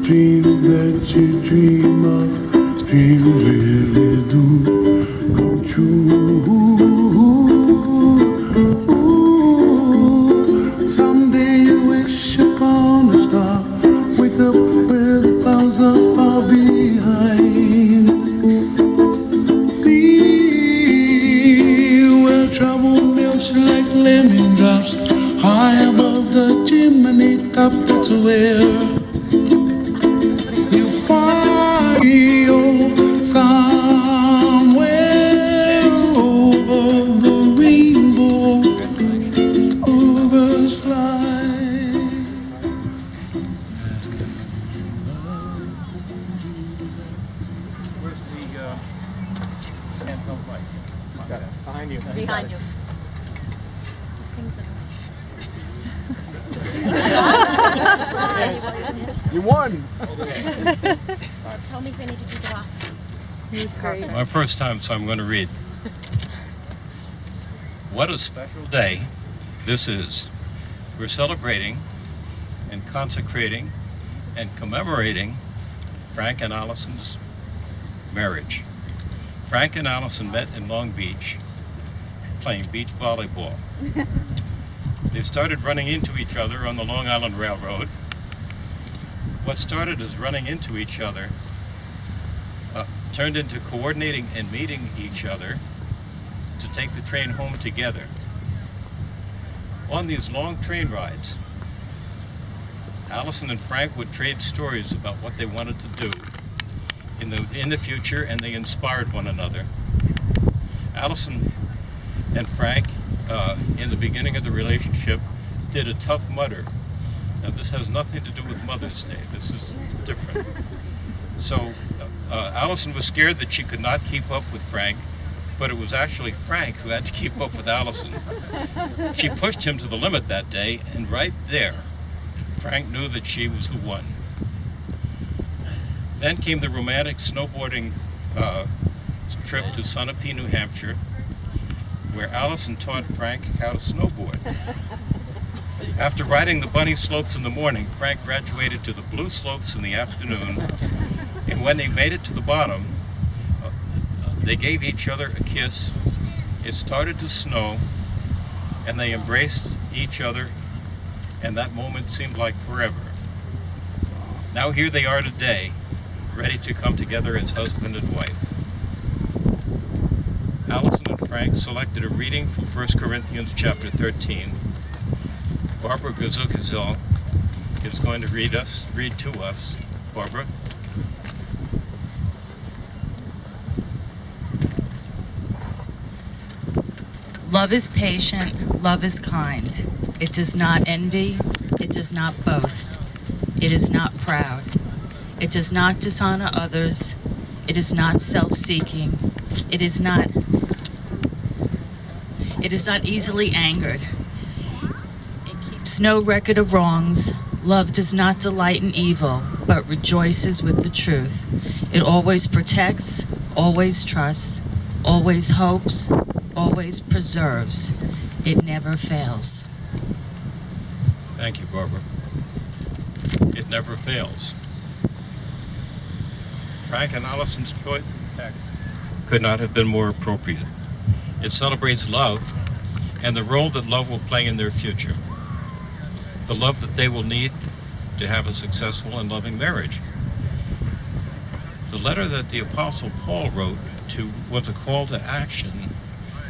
dreams that you dream of, dreams really do come true. Ooh, someday you wish upon a star, wake up where the clouds are far behind. Be where trouble melts like lemon drops, high above the chimney top. That's where you find somewhere over the rainbow, bluebirds fly. Where's the handheld mic? Got it. Behind you. Behind you. These things You won! Tell me if I need to take it off. My first time, so I'm going to read. What a special day this is. We're celebrating and consecrating and commemorating Frank and Allison's marriage. Frank and Allison met in Long Beach playing beach volleyball. They started running into each other on the Long Island Railroad. What started as running into each other turned into coordinating and meeting each other to take the train home together. On these long train rides, Allison and Frank would trade stories about what they wanted to do in the future, and they inspired one another. Allison and Frank, in the beginning of the relationship, did a Tough Mudder. Now this has nothing to do with Mother's Day. This is different. So Allison was scared that she could not keep up with Frank, but it was actually Frank who had to keep up with Allison. She pushed him to the limit that day, and right there, Frank knew that she was the one. Then came the romantic snowboarding trip to Sunapee, New Hampshire, where Allison taught Frank how to snowboard. After riding the bunny slopes in the morning, Frank graduated to the blue slopes in the afternoon, and when they made it to the bottom, they gave each other a kiss. It started to snow, and they embraced each other, and that moment seemed like forever. Now here they are today, ready to come together as husband and wife. Allison and Frank selected a reading from 1 Corinthians chapter 13. Barbara Gazukazel is going to read to us. Barbara. Love is patient, love is kind. It does not envy, it does not boast. It is not proud. It does not dishonor others. It is not self-seeking. It is not easily angered. It keeps no record of wrongs. Love does not delight in evil, but rejoices with the truth. It always protects, always trusts, always hopes, always preserves. It never fails. Thank you, Barbara. It never fails. Frank and Allison's choice text could not have been more appropriate. It celebrates love and the role that love will play in their future. The love that they will need to have a successful and loving marriage. The letter that the Apostle Paul wrote was a call to action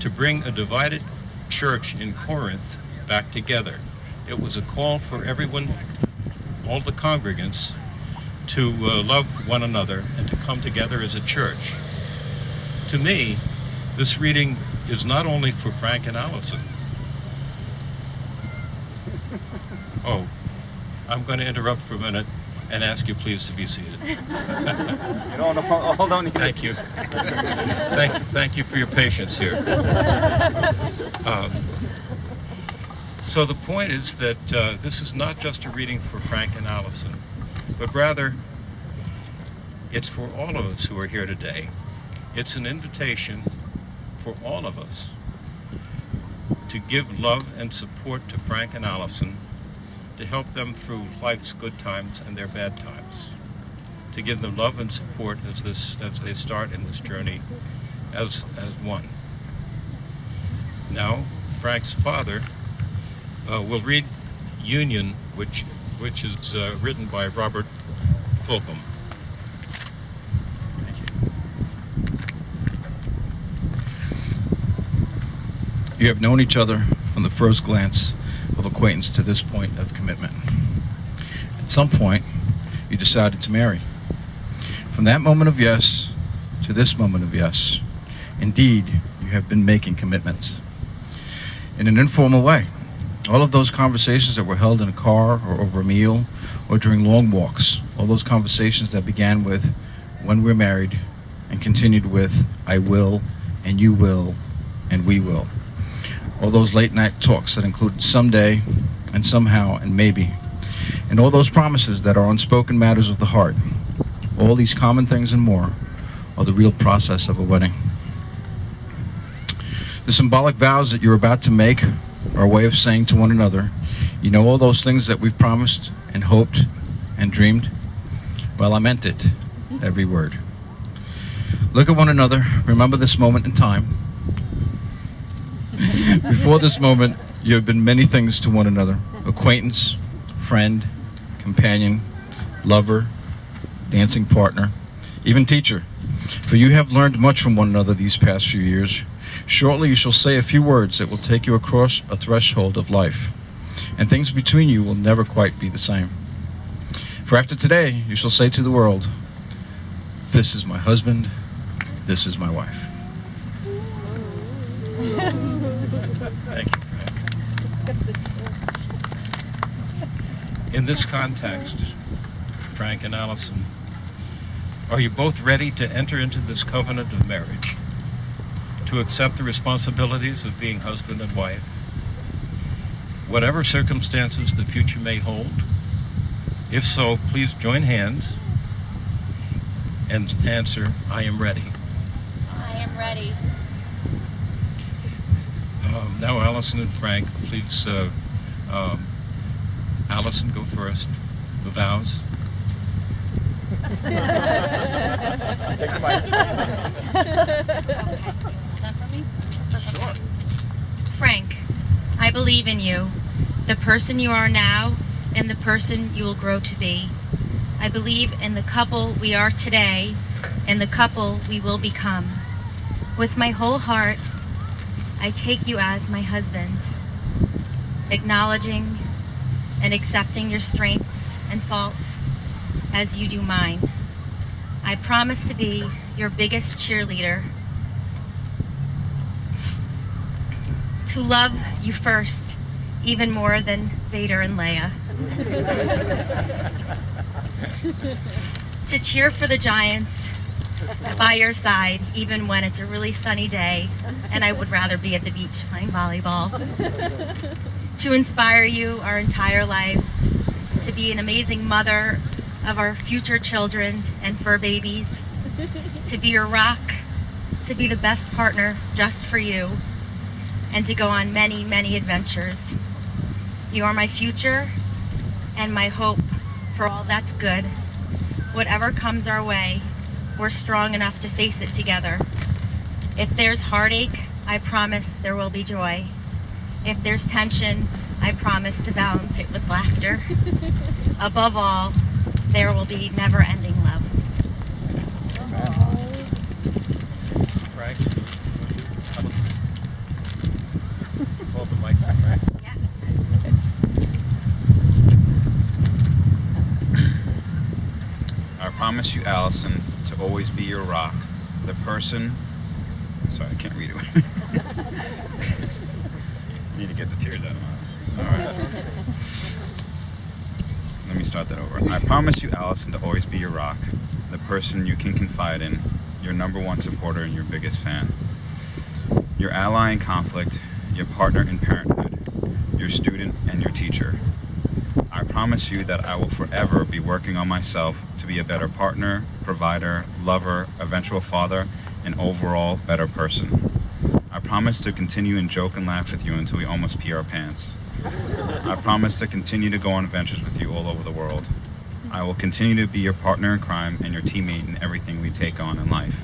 to bring a divided church in Corinth back together. It was a call for everyone, all the congregants, to love one another and to come together as a church. To me, this reading is not only for Frank and Allison. Oh, I'm going to interrupt for a minute and ask you please to be seated. Hold on. Thank you. Thank you for your patience here. So the point is that this is not just a reading for Frank and Allison, but rather it's for all of us who are here today. It's an invitation for all of us to give love and support to Frank and Allison to help them through life's good times and their bad times, to give them love and support as they start in this journey as one. Now, Frank's father will read Union, which is written by Robert Fulghum. You have known each other from the first glance of acquaintance to this point of commitment. At some point, you decided to marry. From that moment of yes to this moment of yes, indeed, you have been making commitments. In an informal way. All of those conversations that were held in a car or over a meal or during long walks, all those conversations that began with, when we're married, and continued with, I will, and you will, and we will. All those late night talks that included someday, and somehow, and maybe. And all those promises that are unspoken matters of the heart. All these common things and more are the real process of a wedding. The symbolic vows that you're about to make are a way of saying to one another, you know all those things that we've promised and hoped and dreamed? Well, I meant it, every word. Look at one another, remember this moment in time. Before this moment, you have been many things to one another: acquaintance, friend, companion, lover, dancing partner, even teacher. For you have learned much from one another these past few years. Shortly you shall say a few words that will take you across a threshold of life, and things between you will never quite be the same. For after today, you shall say to the world, this is my husband, this is my wife. Thank you, Frank. In this context, Frank and Allison, are you both ready to enter into this covenant of marriage, to accept the responsibilities of being husband and wife, whatever circumstances the future may hold? If so, please join hands and answer, I am ready. I am ready. Now, Allison and Frank, please, Allison, go first. The vows. Take the mic. That for me? Sure. Frank, I believe in you, the person you are now and the person you will grow to be. I believe in the couple we are today and the couple we will become. With my whole heart, I take you as my husband, acknowledging and accepting your strengths and faults as you do mine. I promise to be your biggest cheerleader, to love you first, even more than Vader and Leia, to cheer for the Giants by your side, even when it's a really sunny day and I would rather be at the beach playing volleyball, to inspire you our entire lives, to be an amazing mother of our future children and fur babies, to be your rock, to be the best partner just for you, and to go on many, many adventures. You are my future and my hope for all that's good. Whatever comes our way, we're strong enough to face it together. If there's heartache, I promise there will be joy. If there's tension, I promise to balance it with laughter. Above all, there will be never-ending love. Frank, hold the mic, Frank. Yeah. I promise you, Allison, to always be your rock, the person. Sorry, I can't read it. I need to get the tears out of my eyes. All right. Let me start that over. I promise you, Allison, to always be your rock, the person you can confide in, your number one supporter and your biggest fan, your ally in conflict, your partner in parenthood, your student and your teacher. I promise you that I will forever be working on myself to be a better partner, provider, lover, eventual father, and overall better person. I promise to continue and joke and laugh with you until we almost pee our pants. I promise to continue to go on adventures with you all over the world. I will continue to be your partner in crime and your teammate in everything we take on in life.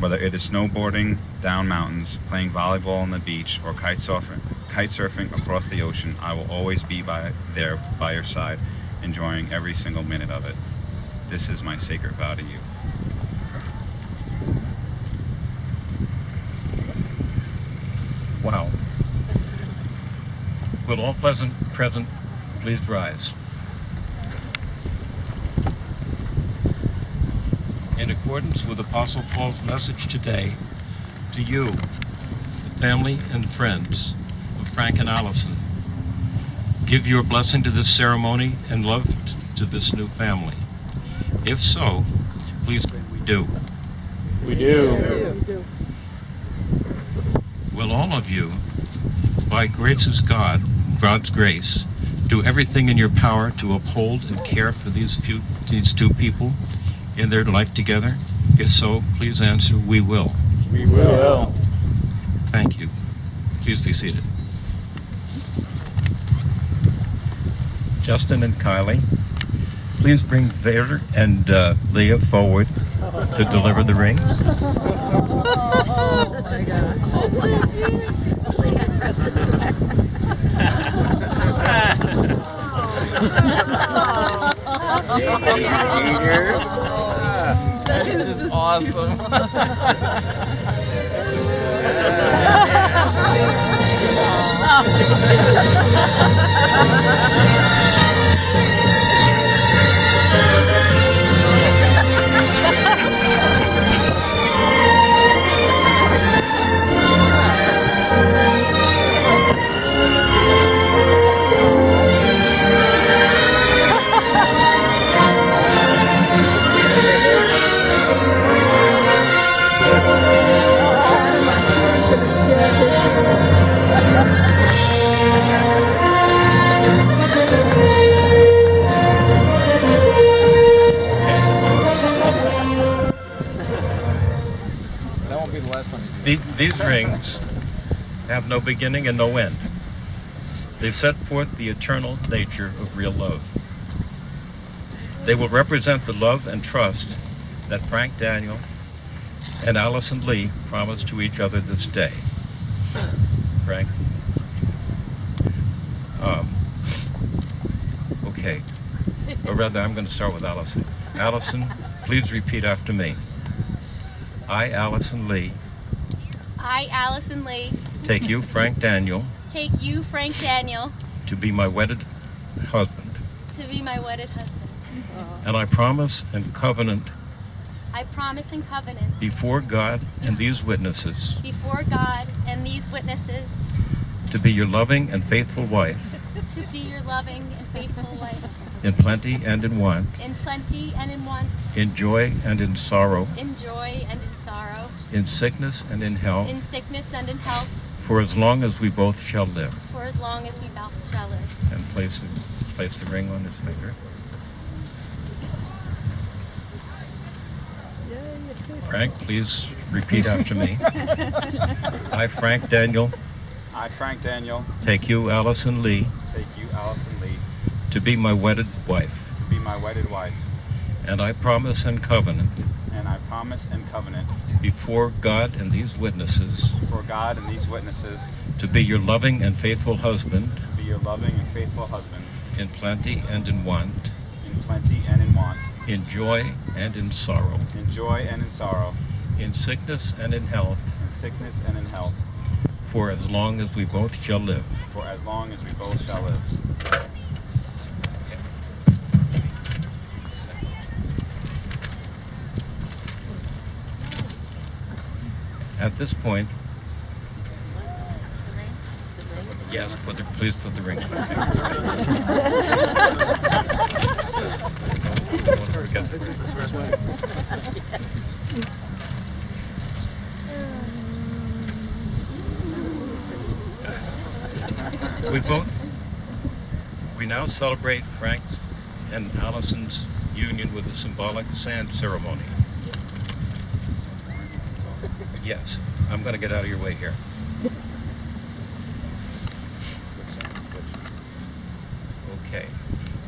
Whether it is snowboarding down mountains, playing volleyball on the beach, or kite surfing across the ocean, I will always be there by your side, enjoying every single minute of it. This is my sacred vow to you. Wow. Will all present please rise. In accordance with Apostle Paul's message today, to you, the family and friends of Frank and Allison, give your blessing to this ceremony and love to this new family. If so, please say we do. We do. Will all of you, by God's grace, do everything in your power to uphold and care for these two people in their life together? If so, please answer, we will. We will. Thank you. Please be seated. Justin and Kylie, please bring Vader and Leah forward to deliver the rings. That is just awesome. That won't be the last time you do that. These rings have no beginning and no end. They set forth the eternal nature of real love. They will represent the love and trust that Frank Daniel and Allison Lee promised to each other this day. Frank? Okay. Or rather, I'm going to start with Allison. Allison, please repeat after me. I, Allison Lee, I, Allison Lee, take you, Frank Daniel, take you, Frank Daniel, to be my wedded husband. to be my wedded husband. And I promise and covenant I promise and covenant before God and these witnesses before God and these witnesses to be your loving and faithful wife to be your loving and faithful wife in plenty and in want, in plenty and in want, in joy and in sorrow, in joy and in sorrow, in sickness and in health, in sickness and in health, for as long as we both shall live. for as long as we both shall live. And place the ring on his finger. Frank, please repeat after me. I, Frank Daniel, I, Frank Daniel, take you, Allison Lee, take you, Allison Lee, to be my wedded wife. to be my wedded wife. And I promise and covenant And I promise and covenant before God and these witnesses before God and these witnesses to be your loving and faithful husband to be your loving and faithful husband in plenty and in want, in plenty and in want, in joy and in sorrow, in joy and in sorrow, in sickness and in health, in sickness and in health, for as long as we both shall live. for as long as we both shall live. At this point, yes, please put the ring on. Don't forget the ring. We now celebrate Frank's and Allison's union with a symbolic sand ceremony. Yes, I'm going to get out of your way here.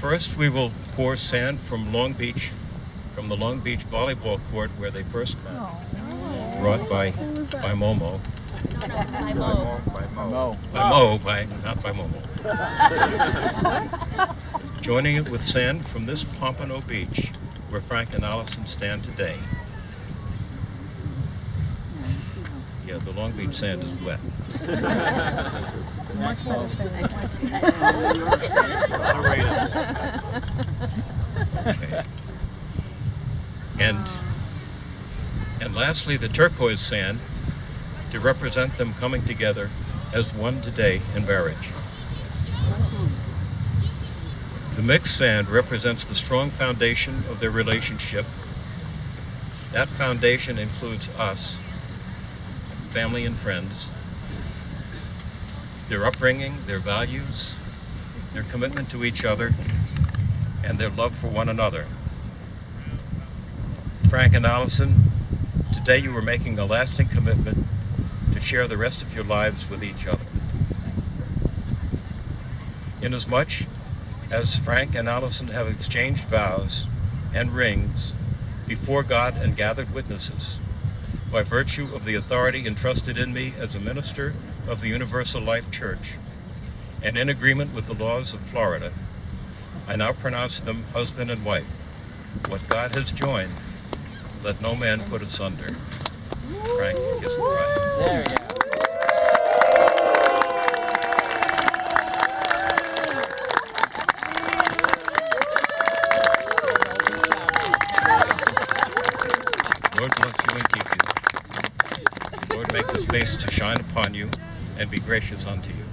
First, we will pour sand from the Long Beach volleyball court where they first met, brought by Momo. By Mo. Not by Momo. Joining it with sand from this Pompano Beach, where Frank and Allison stand today. Yeah, the Long Beach sand is wet. Okay. And lastly, the turquoise sand to represent them coming together as one today in marriage. The mixed sand represents the strong foundation of their relationship. That foundation includes us, family and friends, their upbringing, their values, their commitment to each other, and their love for one another. Frank and Allison, today you are making a lasting commitment to share the rest of your lives with each other. Inasmuch as Frank and Allison have exchanged vows and rings before God and gathered witnesses, by virtue of the authority entrusted in me as a minister of the Universal Life Church, and in agreement with the laws of Florida, I now pronounce them husband and wife. What God has joined, let no man put asunder. Frank, kiss the bride. There we go. Lord bless you and keep you. Lord make his face to shine upon you and be gracious unto you.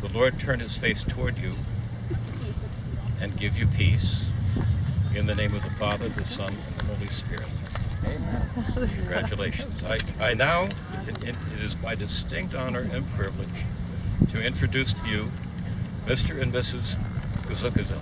The Lord turn his face toward you and give you peace. In the name of the Father, the Son, and the Holy Spirit. Amen. Congratulations. I now, it is my distinct honor and privilege to introduce to you Mr. and Mrs. Gazukaza.